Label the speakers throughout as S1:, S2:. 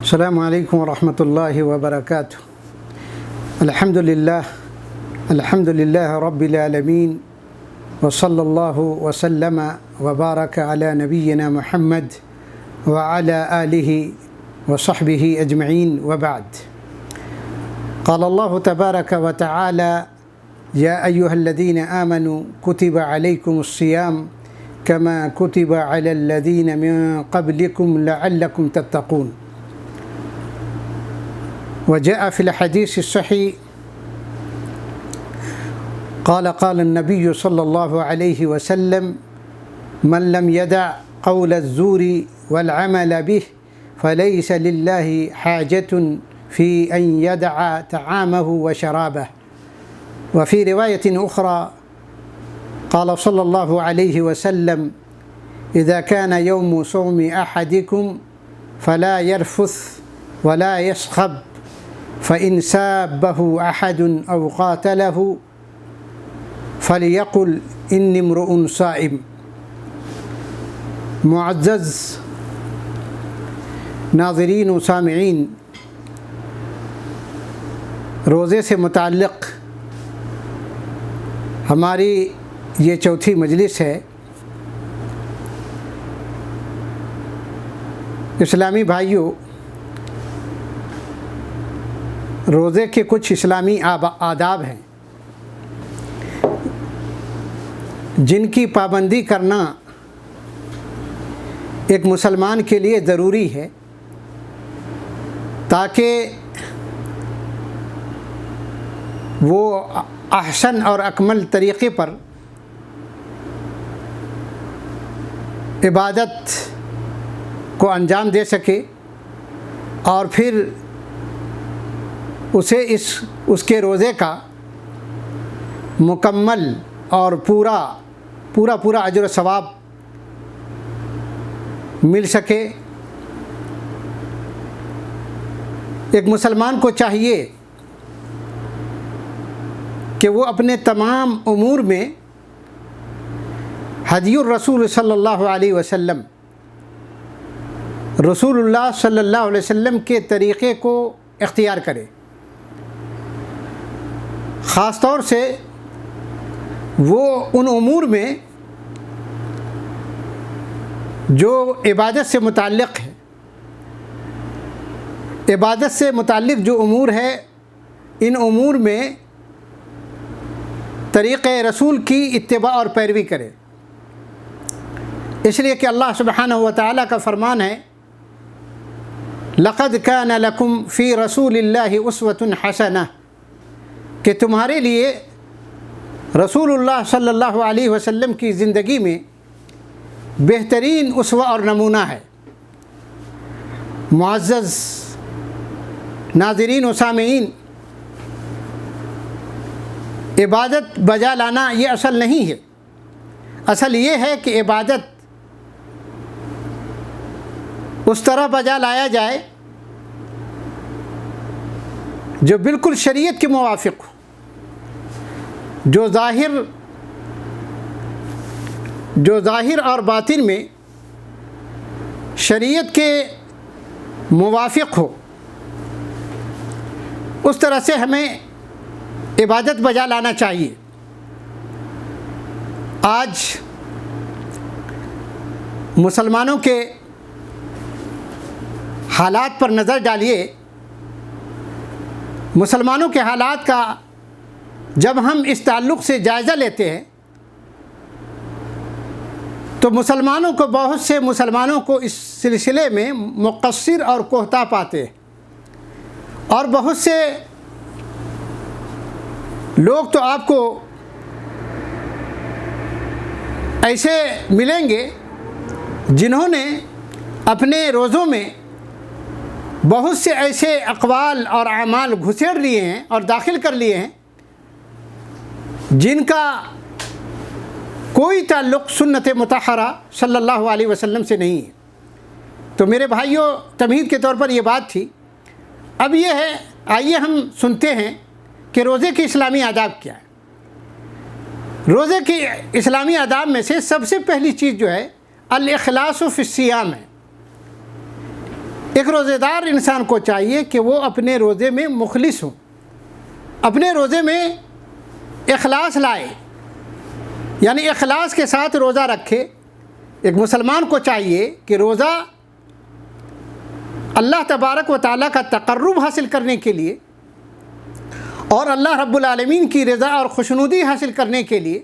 S1: السلام علیکم ورحمۃ اللہ وبرکاتہ۔ الحمد للہ رب العالمین وصلی اللہ وسلم وبارک علی نبینا محمد وعلی آلہ وصحبہ اجمعین وبعد۔ قال اللہ تبارک وتعالی یا ایہا الذین آمنوا کتب علیکم الصیام کما کتب علی الذین من قبلکم لعلکم تتقون۔ وجاء في الحديث الصحيح قال النبي صلى الله عليه وسلم من لم يدع قول الزور والعمل به فليس لله حاجة في أن يدع طعامه وشرابه۔ وفي رواية أخرى قال صلى الله عليه وسلم إذا كان يوم صوم أحدكم فلا يرفث ولا يصخب فإن سابه أحد أو قاتله فليقل إني امرؤ صائم۔ معزز ناظرین و سامعین، روزے سے متعلق ہماری یہ چوتھی مجلس ہے۔ اسلامی بھائیوں، روزے کے کچھ اسلامی آداب ہیں جن کی پابندی کرنا ایک مسلمان کے لیے ضروری ہے تاکہ وہ احسن اور اکمل طریقے پر عبادت کو انجام دے سکے اور پھر اسے اس کے روزے کا مکمل اور پورا اجر و ثواب مل سکے۔ ایک مسلمان کو چاہیے کہ وہ اپنے تمام امور میں ہدی الرسول صلی اللہ علیہ وسلم، رسول اللہ صلی اللہ علیہ وسلم کے طریقے کو اختیار کرے۔ خاص طور سے وہ ان امور میں جو عبادت سے متعلق ہے، عبادت سے متعلق جو امور ہے، ان امور میں طریقہ رسول کی اتباع اور پیروی کرے، اس لیے کہ اللہ سبحانہ و تعالیٰ کا فرمان ہے لَقَدْ كَانَ لَكُمْ فِي رَسُولِ اللَّهِ أُسْوَةٌ حَسَنَةٌ، کہ تمہارے لیے رسول اللہ صلی اللہ علیہ وسلم کی زندگی میں بہترین اسوہ اور نمونہ ہے۔ معزز ناظرین و سامعین، عبادت بجا لانا یہ اصل نہیں ہے، اصل یہ ہے کہ عبادت اس طرح بجا لایا جائے جو بالکل شریعت کے موافق ہو، جو ظاہر اور باطن میں شریعت کے موافق ہو، اس طرح سے ہمیں عبادت بجا لانا چاہیے۔ آج مسلمانوں کے حالات پر نظر ڈالیے۔ مسلمانوں کے حالات کا جب ہم اس تعلق سے جائزہ لیتے ہیں تو بہت سے مسلمانوں کو اس سلسلے میں مقصر اور کوتاہ پاتے ہیں، اور بہت سے لوگ تو آپ کو ایسے ملیں گے جنہوں نے اپنے روزوں میں بہت سے ایسے اقوال اور اعمال گھسیڑ لیے ہیں اور داخل کر لیے ہیں جن کا کوئی تعلق سنت مطہرہ صلی اللہ علیہ وسلم سے نہیں ہے۔ تو میرے بھائیوں، تمہید کے طور پر یہ بات تھی۔ اب یہ ہے، آئیے ہم سنتے ہیں کہ روزے کے اسلامی آداب کیا ہے۔ روزے کے اسلامی آداب میں سے سب سے پہلی چیز جو ہے الاخلاص فی الصیام ہے۔ ایک روزے دار انسان کو چاہیے کہ وہ اپنے روزے میں مخلص ہوں، اپنے روزے میں اخلاص لائے، یعنی اخلاص کے ساتھ روزہ رکھے۔ ایک مسلمان کو چاہیے کہ روزہ اللہ تبارک و تعالیٰ کا تقرب حاصل کرنے کے لیے اور اللہ رب العالمین کی رضا اور خوشنودی حاصل کرنے کے لیے،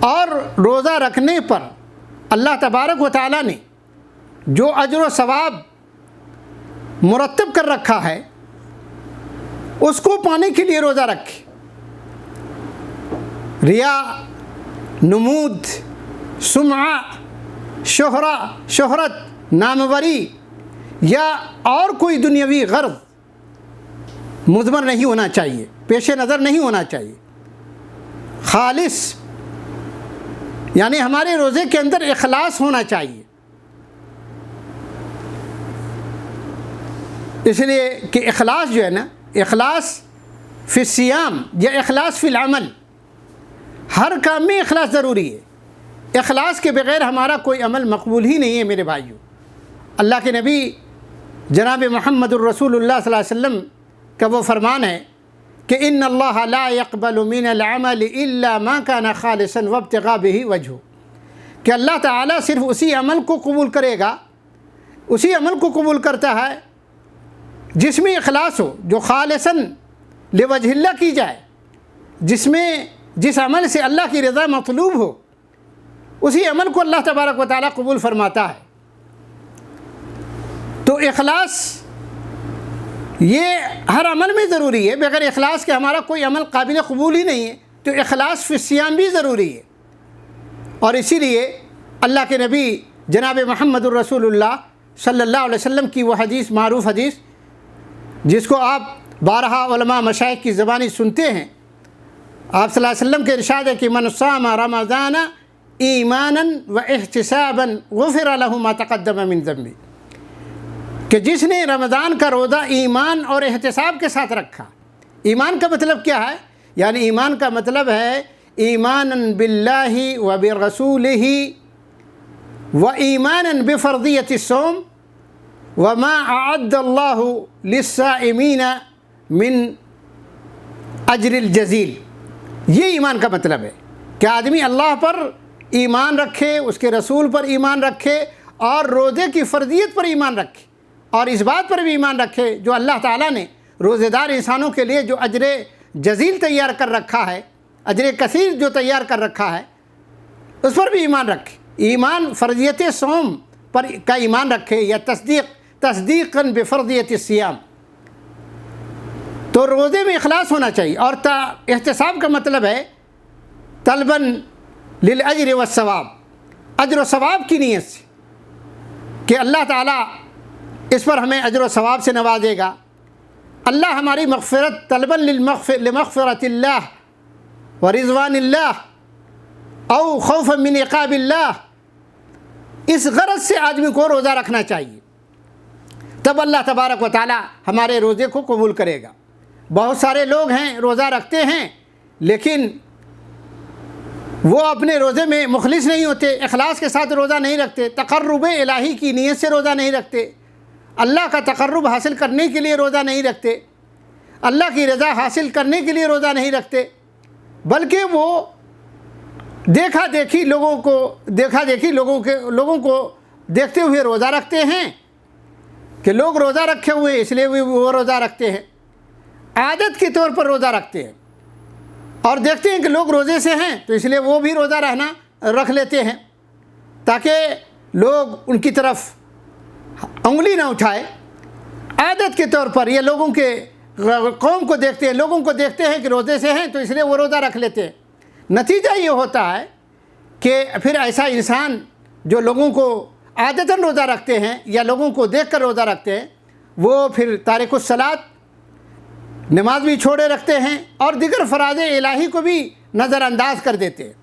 S1: اور روزہ رکھنے پر اللہ تبارک و تعالیٰ نے جو اجر و ثواب مرتب کر رکھا ہے اس کو پانے کے لیے روزہ رکھے۔ ریا، نمود، سمعہ، شہرت، ناموری یا اور کوئی دنیاوی غرض مضمر نہیں ہونا چاہیے، پیش نظر نہیں ہونا چاہیے۔ خالص یعنی ہمارے روزے کے اندر اخلاص ہونا چاہیے، اس لیے کہ اخلاص جو ہے نا، اخلاص فی الصیام یا اخلاص فی العمل، ہر کام میں اخلاص ضروری ہے۔ اخلاص کے بغیر ہمارا کوئی عمل مقبول ہی نہیں ہے میرے بھائیوں۔ اللہ کے نبی جناب محمد الرسول اللہ صلی اللہ علیہ وسلم کا وہ فرمان ہے کہ ان اللہ لا يقبل من العمل الا ما كان خالصا وابتغاء به وجهه، کہ اللہ تعالیٰ صرف اسی عمل کو قبول کرے گا، اسی عمل کو قبول کرتا ہے جس میں اخلاص ہو، جو خالصاً لوجہ اللہ کی جائے، جس عمل سے اللہ کی رضا مطلوب ہو، اسی عمل کو اللہ تبارک و تعالیٰ قبول فرماتا ہے۔ تو اخلاص یہ ہر عمل میں ضروری ہے، بغیر اخلاص کے ہمارا کوئی عمل قابل قبول ہی نہیں ہے۔ تو اخلاص فی الصیام بھی ضروری ہے، اور اسی لیے اللہ کے نبی جناب محمد الرسول اللہ صلی اللہ علیہ وسلم کی وہ حدیث، معروف حدیث جس کو آپ بارہا علماء مشائخ کی زبانی سنتے ہیں، آپ صلی اللہ علیہ وسلم کے ارشاد ہے کہ من صام رمضان ایمانا و احتسابا غفر له ما تقدم من ذنبه، کہ جس نے رمضان کا روزہ ایمان اور احتساب کے ساتھ رکھا۔ ایمان کا مطلب کیا ہے؟ یعنی ایمان کا مطلب ہے ایمانا باللہ و برسولہ و ایمانا بفرضیت الصوم وما اعد اللہ للصائمین من اجر الجزیل۔ یہ ایمان کا مطلب ہے کہ آدمی اللہ پر ایمان رکھے، اس کے رسول پر ایمان رکھے، اور روزے کی فرضیت پر ایمان رکھے، اور اس بات پر بھی ایمان رکھے جو اللہ تعالیٰ نے روزے دار انسانوں کے لیے جو اجر جزیل تیار کر رکھا ہے، اجر کثیر جو تیار کر رکھا ہے، اس پر بھی ایمان رکھے۔ ایمان فرضیت صوم پر کا ایمان رکھے، یا تصدیقاً بفرضیت الصیام۔ تو روزے میں اخلاص ہونا چاہیے، اور احتساب کا مطلب ہے طلباً للاجر والثواب، اجر و ثواب کی نیت سے کہ اللہ تعالیٰ اس پر ہمیں اجر و ثواب سے نوازے گا، اللہ ہماری مغفرت، طلباً لمغفرت اللہ و رضوان اللہ او خوفا من عقاب اللہ، اس غرض سے آدمی کو روزہ رکھنا چاہیے، تب اللہ تبارک و تعالیٰ ہمارے روزے کو قبول کرے گا۔ بہت سارے لوگ ہیں روزہ رکھتے ہیں لیکن وہ اپنے روزے میں مخلص نہیں ہوتے، اخلاص کے ساتھ روزہ نہیں رکھتے، تقرب الہی کی نیت سے روزہ نہیں رکھتے، اللہ کا تقرب حاصل کرنے کے لیے روزہ نہیں رکھتے، اللہ کی رضا حاصل کرنے کے لیے روزہ نہیں رکھتے، بلکہ وہ دیکھا دیکھی لوگوں کو دیکھتے ہوئے روزہ رکھتے ہیں کہ لوگ روزہ رکھے ہوئے اس لیے وہ روزہ رکھتے ہیں، عادت کے طور پر روزہ رکھتے ہیں، اور دیکھتے ہیں کہ لوگ روزے سے ہیں تو اس لیے وہ بھی روزہ رکھ لیتے ہیں تاکہ لوگ ان کی طرف انگلی نہ اٹھائے۔ عادت کے طور پر یہ لوگوں کے قوم کو دیکھتے ہیں، لوگوں کو دیکھتے ہیں کہ روزے سے ہیں تو اس لیے وہ روزہ رکھ لیتے ہیں۔ نتیجہ یہ ہوتا ہے کہ پھر ایسا انسان جو لوگوں کو عادتاً روزہ رکھتے ہیں یا لوگوں کو دیکھ کر روزہ رکھتے ہیں، وہ پھر تارک الصلاۃ، نماز بھی چھوڑے رکھتے ہیں، اور دیگر فرائض الہی کو بھی نظر انداز کر دیتے ہیں۔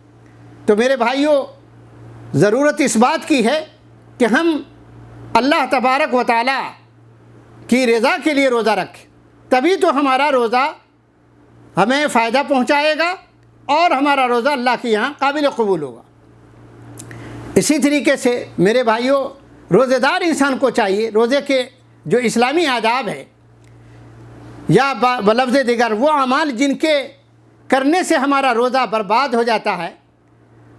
S1: تو میرے بھائیوں، ضرورت اس بات کی ہے کہ ہم اللہ تبارک و تعالیٰ کی رضا کے لیے روزہ رکھیں، تبھی تو ہمارا روزہ ہمیں فائدہ پہنچائے گا اور ہمارا روزہ اللہ کے یہاں قابل قبول ہوگا۔ اسی طریقے سے میرے بھائیوں، روزے دار انسان کو چاہیے روزے کے جو اسلامی آداب ہے یا بلفظ دیگر وہ اعمال جن کے کرنے سے ہمارا روزہ برباد ہو جاتا ہے،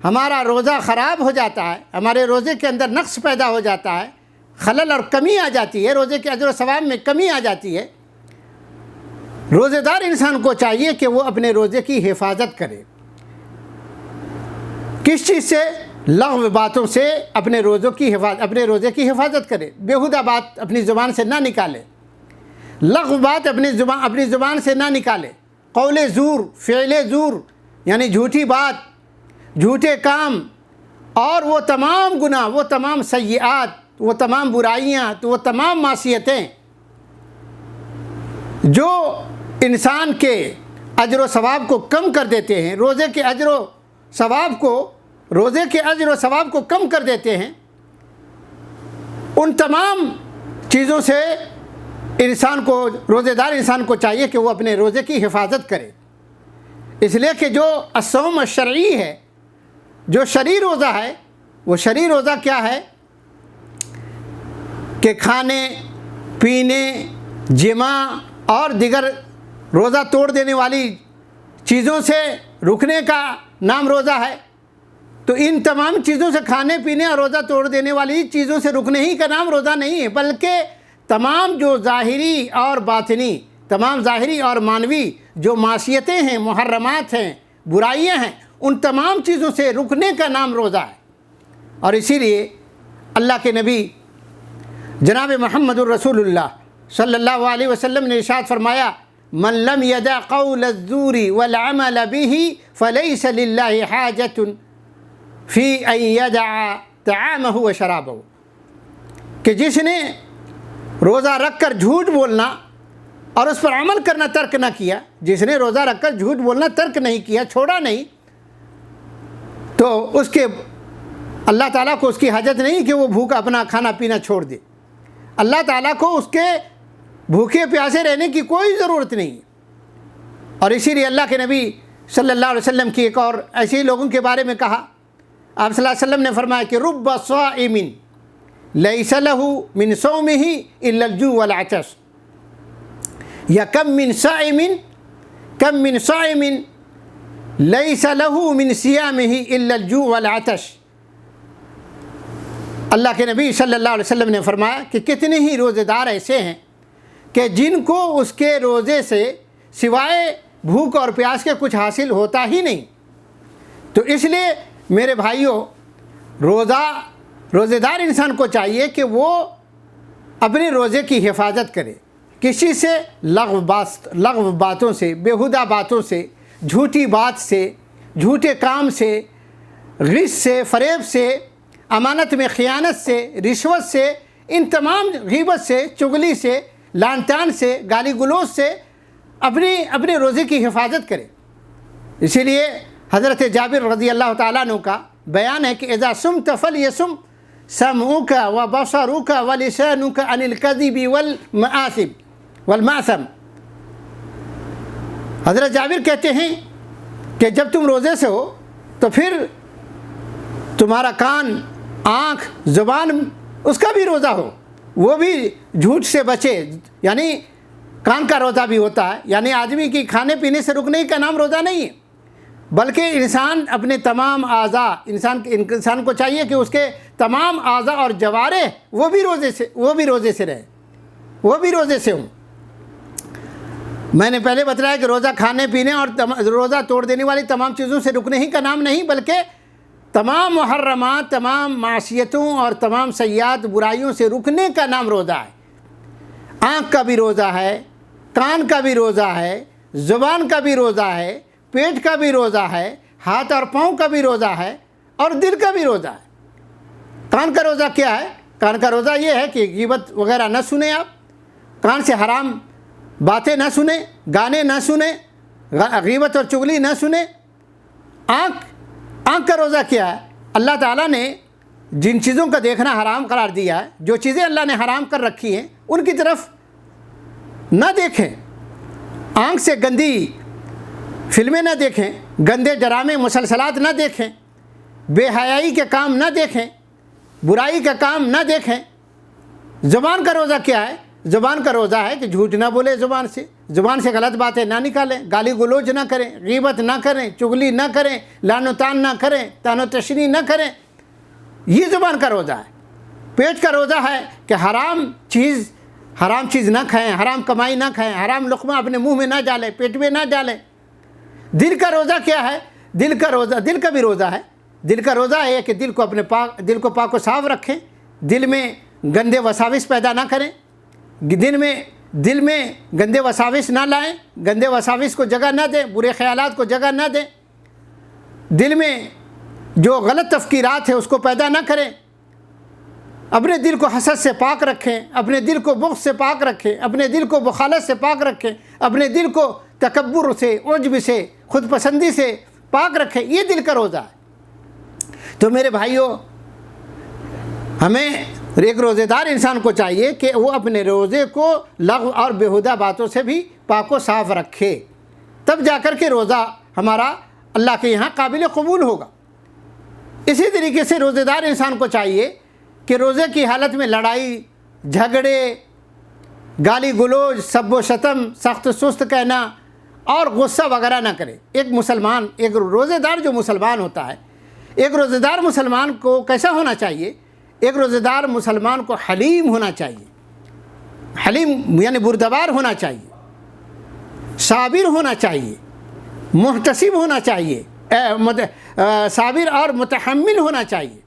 S1: ہمارا روزہ خراب ہو جاتا ہے، ہمارے روزے کے اندر نقص پیدا ہو جاتا ہے، خلل اور کمی آ جاتی ہے، روزے کے اجر و ثواب میں کمی آ جاتی ہے، روزے دار انسان کو چاہیے کہ وہ اپنے روزے کی حفاظت کرے۔ کس چیز سے؟ لغو باتوں سے اپنے اپنے روزے کی حفاظت کرے، بیہودہ بات اپنی زبان سے نہ نکالے، لغو بات اپنی زبان سے نہ نکالے، قول زور، فعل زور یعنی جھوٹی بات، جھوٹے کام اور وہ تمام گناہ، وہ تمام سیئات، وہ تمام برائیاں، وہ تمام معصیتیں جو انسان کے اجر و ثواب کو کم کر دیتے ہیں، روزے کے اجر و ثواب کو کم کر دیتے ہیں، ان تمام چیزوں سے روزے دار انسان کو چاہیے کہ وہ اپنے روزے کی حفاظت کرے، اس لیے کہ جو الصوم الشرعی ہے، جو شرعی روزہ ہے، وہ شرعی روزہ کیا ہے کہ کھانے پینے، جماع اور دیگر روزہ توڑ دینے والی چیزوں سے رکنے کا نام روزہ ہے۔ تو ان تمام چیزوں سے، کھانے پینے اور روزہ توڑ دینے والی چیزوں سے رکنے ہی کا نام روزہ نہیں ہے، بلکہ تمام جو ظاہری اور باطنی، تمام ظاہری اور معنوی جو معصیتیں ہیں، محرمات ہیں، برائیاں ہیں، ان تمام چیزوں سے رکنے کا نام روزہ ہے۔ اور اسی لیے اللہ کے نبی جناب محمد الرسول اللہ صلی اللہ علیہ وسلم نے ارشاد فرمایا، من لم يدع قول الزور والعمل به فليس لله حاجة في ان يدع طعامه وشرابه، کہ جس نے روزہ رکھ کر جھوٹ بولنا اور اس پر عمل کرنا ترک نہ کیا، جس نے روزہ رکھ کر جھوٹ بولنا ترک نہیں کیا، چھوڑا نہیں، تو اس کے اللہ تعالیٰ کو اس کی حاجت نہیں کہ وہ بھوکا اپنا کھانا پینا چھوڑ دے، اللہ تعالیٰ کو اس کے بھوکے پیاسے رہنے کی کوئی ضرورت نہیں۔ اور اسی لیے اللہ کے نبی صلی اللہ علیہ وسلم کی ایک اور ایسے ہی لوگوں کے بارے میں کہا، آپ صلی اللہ علیہ وسلم نے فرمایا کہ رب صائم لیس له من صومه الا الجوع والعطش، یا کم من صائم لیس له من صیامه الا الجوع والعطش۔ اللہ کے نبی صلی اللہ علیہ وسلم نے فرمایا کہ کتنے ہی روزے دار ایسے ہیں کہ جن کو اس کے روزے سے سوائے بھوک اور پیاس کے کچھ حاصل ہوتا ہی نہیں۔ تو اس لیے میرے بھائیوں، روزے دار انسان کو چاہیے کہ وہ اپنے روزے کی حفاظت کرے، کسی سے لغو باتوں سے، بیہودہ باتوں سے، جھوٹی بات سے، جھوٹے کام سے، غش سے، فریب سے، امانت میں خیانت سے، رشوت سے، ان تمام غیبت سے، چغلی سے، لعن طعن سے، گالی گلوچ سے اپنے روزے کی حفاظت کرے۔ اسی لیے حضرت جابر رضی اللہ تعالیٰ عنہ کا بیان ہے کہ اذا صمت فلیصم سمعک وبصرک ولسانک عن الکذب والمآثم۔ حضرت جابر کہتے ہیں کہ جب تم روزے سے ہو تو پھر تمہارا کان، آنکھ، زبان، اس کا بھی روزہ ہو، وہ بھی جھوٹ سے بچے، یعنی کان کا روزہ بھی ہوتا ہے، یعنی آدمی کی کھانے پینے سے رکنے کا نام روزہ نہیں ہے، بلکہ انسان اپنے تمام اعضاء، انسان کو چاہیے کہ اس کے تمام اعضاء اور جوارح وہ بھی روزے سے رہے، وہ بھی روزے سے ہوں۔ میں نے پہلے بتایا کہ روزہ کھانے پینے اور روزہ توڑ دینے والی تمام چیزوں سے رکنے ہی کا نام نہیں، بلکہ تمام محرمات، تمام معصیتوں اور تمام سیئات، برائیوں سے رکنے کا نام روزہ ہے۔ آنکھ کا بھی روزہ ہے، کان کا بھی روزہ ہے، زبان کا بھی روزہ ہے، پیٹ کا بھی روزہ ہے، ہاتھ اور پاؤں کا بھی روزہ ہے، اور دل کا بھی روزہ ہے۔ کان کا روزہ کیا ہے؟ کان کا روزہ یہ ہے کہ غیبت وغیرہ نہ سنیں، آپ کان سے حرام باتیں نہ سنیں، گانے نہ سنیں، غیبت اور چغلی نہ سنیں۔ آنکھ کا روزہ کیا ہے؟ اللہ تعالیٰ نے جن چیزوں کا دیکھنا حرام قرار دیا ہے، جو چیزیں اللہ نے حرام کر رکھی ہیں، ان کی طرف نہ دیکھیں۔ آنکھ سے گندی فلمیں نہ دیکھیں، گندے ڈرامے مسلسلات نہ دیکھیں، بے حیائی کے کام نہ دیکھیں، برائی کا کام نہ دیکھیں۔ زبان کا روزہ کیا ہے؟ زبان کا روزہ ہے کہ جھوٹ نہ بولے، زبان سے غلط باتیں نہ نکالیں، گالی گلوچ نہ کریں، غیبت نہ کریں، چغلی نہ کریں، لعن و طعن نہ کریں، طعن و تشنیع نہ کریں۔ یہ زبان کا روزہ ہے۔ پیٹ کا روزہ ہے کہ حرام چیز نہ کھائیں، حرام کمائی نہ کھائیں، حرام لقمہ اپنے منہ میں نہ ڈالیں، پیٹ میں نہ ڈالیں۔ دل کا روزہ کیا ہے؟ دل کا بھی روزہ ہے۔ دل کا روزہ ہے کہ دل کو پاک و صاف رکھیں، دل میں گندے وساوس پیدا نہ کریں، دل میں گندے وساوس نہ لائیں، گندے وساوس کو جگہ نہ دیں، برے خیالات کو جگہ نہ دیں، دل میں جو غلط تفکیرات ہیں اس کو پیدا نہ کریں، اپنے دل کو حسد سے پاک رکھیں، اپنے دل کو بغض سے پاک رکھیں، اپنے دل کو بخالت سے پاک رکھیں، اپنے دل کو تکبر سے، عجب سے، خود پسندی سے پاک رکھیں۔ یہ دل کا روزہ ہے۔ تو میرے بھائیوں، ہمیں ایک روزے دار انسان کو چاہیے کہ وہ اپنے روزے کو لغو اور بیہودہ باتوں سے بھی پاک و صاف رکھے، تب جا کر کے روزہ ہمارا اللہ کے یہاں قابل قبول ہوگا۔ اسی طریقے سے روزے دار انسان کو چاہیے کہ روزے کی حالت میں لڑائی جھگڑے، گالی گلوچ، سب و شتم، سخت سست کہنا اور غصہ وغیرہ نہ کرے۔ ایک روزے دار جو مسلمان ہوتا ہے، ایک روزے دار مسلمان کو کیسا ہونا چاہیے؟ ایک روزے دار مسلمان کو حلیم ہونا چاہیے۔ حلیم یعنی بردبار ہونا چاہیے، صابر ہونا چاہیے، محتسب ہونا چاہیے، صابر اور متحمل ہونا چاہیے،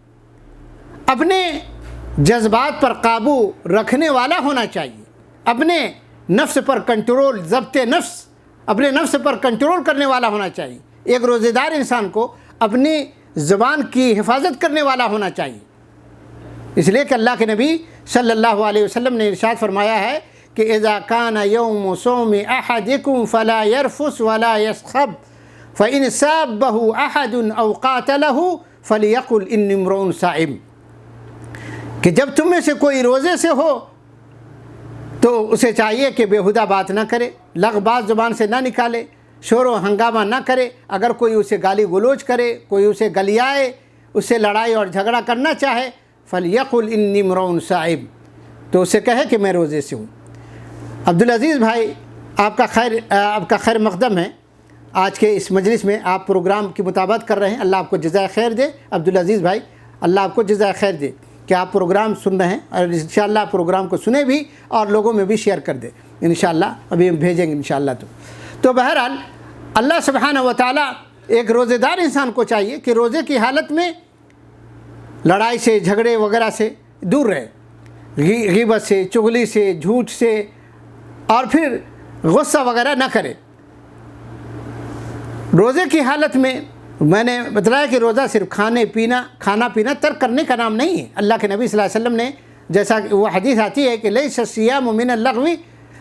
S1: اپنے جذبات پر قابو رکھنے والا ہونا چاہیے، اپنے نفس پر کنٹرول، ضبط نفس، اپنے نفس پر کنٹرول کرنے والا ہونا چاہیے۔ ایک روزے دار انسان کو اپنی زبان کی حفاظت کرنے والا ہونا چاہیے، اس لیے کہ اللہ کے نبی صلی اللہ علیہ وسلم نے ارشاد فرمایا ہے کہ اذا کان یوم صوم احدکم فلا یرفث ولا یسخب فإن سابه احد او قاتله فلیقل انی امرؤ صائم، کہ جب تم میں سے کوئی روزے سے ہو تو اسے چاہیے کہ بیہودہ بات نہ کرے، لغو بات زبان سے نہ نکالے، شور و ہنگامہ نہ کرے۔ اگر کوئی اسے گالی گلوچ کرے، کوئی اسے گلیائے، اسے لڑائی اور جھگڑا کرنا چاہے، فَلْيَقُلْ إِنِّي امْرُؤٌ صَائِمٌ، تو اسے کہے کہ میں روزے سے ہوں۔ عبدالعزیز بھائی، آپ کا خیر مقدم ہے۔ آج کے اس مجلس میں آپ پروگرام کی مطابقت کر رہے ہیں، اللہ آپ کو جزائے خیر دے۔ عبدالعزیز بھائی، اللہ آپ کو جزائے خیر دے کہ آپ پروگرام سن رہے ہیں، اور انشاءاللہ پروگرام کو سنیں بھی اور لوگوں میں بھی شیئر کر دیں انشاءاللہ، ابھی ہم بھیجیں گے انشاءاللہ۔ تو بہرحال اللہ سبحانہ و تعالیٰ ایک روزے دار انسان کو چاہیے کہ روزے کی حالت میں لڑائی سے، جھگڑے وغیرہ سے دور رہے، غیبت سے، چغلی سے، جھوٹ سے، اور پھر غصہ وغیرہ نہ کرے۔ روزے کی حالت میں نے بتلایا کہ روزہ صرف کھانا پینا ترک کرنے کا نام نہیں ہے۔ اللہ کے نبی صلی اللہ علیہ وسلم نے، جیسا کہ وہ حدیث آتی ہے کہ لیس الصیام من اللغو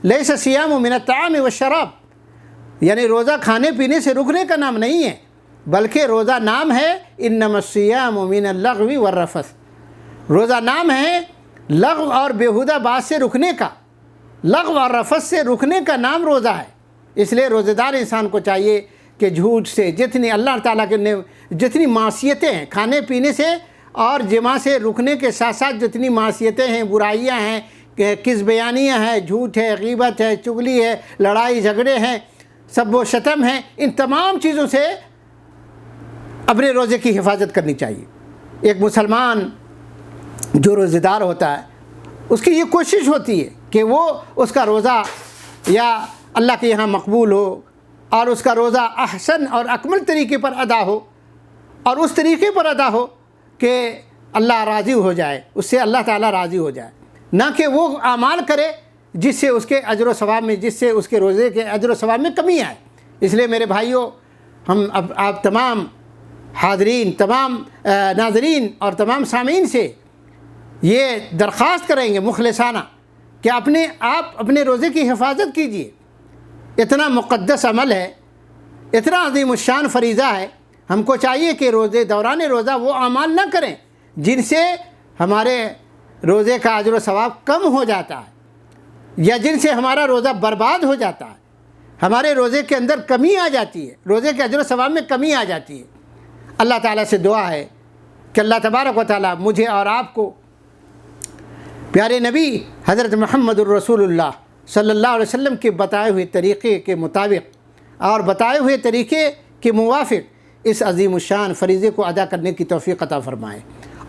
S1: لیس الصیام من الطعام والشراب، یعنی روزہ کھانے پینے سے رکنے کا نام نہیں ہے، بلکہ روزہ نام ہے انما الصیام من اللغو والرفث، روزہ نام ہے لغو اور بیہودہ بات سے رکنے کا، لغو اور رفث سے رکنے کا نام روزہ ہے۔ اس لیے روزہ دار انسان کو چاہیے کہ جھوٹ سے، جتنی اللہ تعالیٰ کے جتنی معصیتیں ہیں، کھانے پینے سے اور جماع سے رکنے کے ساتھ ساتھ جتنی معصیتیں ہیں، برائیاں ہیں، کذب بیانیاں ہیں، جھوٹ ہے، غیبت ہے، چغلی ہے، لڑائی جھگڑے ہیں، سب و شتم ہیں، ان تمام چیزوں سے اپنے روزے کی حفاظت کرنی چاہیے۔ ایک مسلمان جو روزے دار ہوتا ہے، اس کی یہ کوشش ہوتی ہے کہ وہ اس کا روزہ یا اللہ کے یہاں مقبول ہو، اور اس کا روزہ احسن اور اکمل طریقے پر ادا ہو، اور اس طریقے پر ادا ہو کہ اللہ راضی ہو جائے، اس سے اللہ تعالیٰ راضی ہو جائے، نہ کہ وہ اعمال کرے جس سے اس کے اجر و ثواب میں، جس سے اس کے روزے کے اجر و ثواب میں کمی آئے۔ اس لیے میرے بھائیوں، ہم آپ تمام حاضرین، تمام ناظرین اور تمام سامعین سے یہ درخواست کریں گے مخلصانہ کہ آپ اپنے روزے کی حفاظت کیجیے۔ اتنا مقدس عمل ہے، اتنا عظیم الشان فریضہ ہے، ہم کو چاہیے کہ دوران روزہ وہ اعمال نہ کریں جن سے ہمارے روزے کا اجر و ثواب کم ہو جاتا ہے، یا جن سے ہمارا روزہ برباد ہو جاتا ہے، ہمارے روزے کے اندر کمی آ جاتی ہے، روزے کے اجر و ثواب میں کمی آ جاتی ہے۔ اللہ تعالیٰ سے دعا ہے کہ اللہ تبارک و تعالیٰ مجھے اور آپ کو پیارے نبی حضرت محمد الرسول اللہ صلی اللہ علیہ وسلم کے بتائے ہوئے طریقے کے مطابق اور بتائے ہوئے طریقے کے موافق اس عظیم الشان فریضے کو ادا کرنے کی توفیق عطا فرمائے،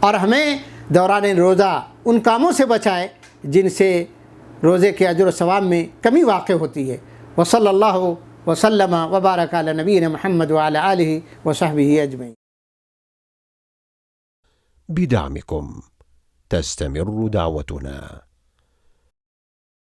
S1: اور ہمیں دوران روزہ ان کاموں سے بچائے جن سے روزے کے اجر و ثواب میں کمی واقع ہوتی ہے۔ وصلی اللہ وسلم وبارک علی نبینا محمد وعلی آلہ وصحبہ اجمعین۔
S2: بدعمكم تستمر دعوتنا.